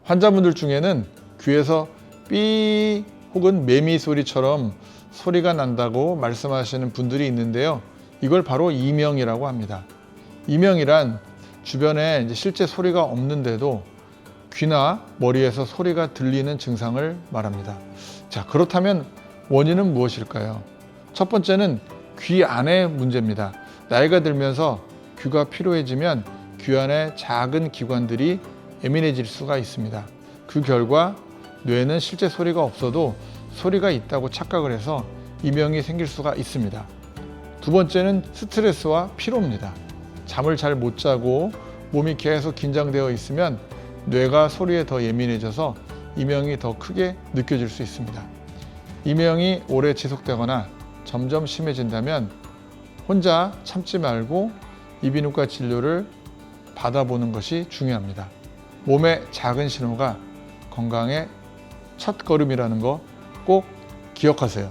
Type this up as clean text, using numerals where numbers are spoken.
환자분들 중에는 귀에서 삐 혹은 매미 소리처럼 소리가 난다고 말씀하시는 분들이 있는데요. 이걸 바로 이명이라고 합니다. 이명이란 주변에 실제 소리가 없는데도 귀나 머리에서 소리가 들리는 증상을 말합니다. 자, 그렇다면 원인은 무엇일까요? 첫 번째는 귀 안의 문제입니다. 나이가 들면서 귀가 피로해지면 귀 안의 작은 기관들이 예민해질 수가 있습니다. 그 결과 뇌는 실제 소리가 없어도 소리가 있다고 착각을 해서 이명이 생길 수가 있습니다. 두 번째는 스트레스와 피로입니다. 잠을 잘 못 자고 몸이 계속 긴장되어 있으면 뇌가 소리에 더 예민해져서 이명이 더 크게 느껴질 수 있습니다. 이명이 오래 지속되거나 점점 심해진다면 혼자 참지 말고 이비인후과 진료를 받아보는 것이 중요합니다. 몸의 작은 신호가 건강의 첫 걸음이라는 거 꼭 기억하세요.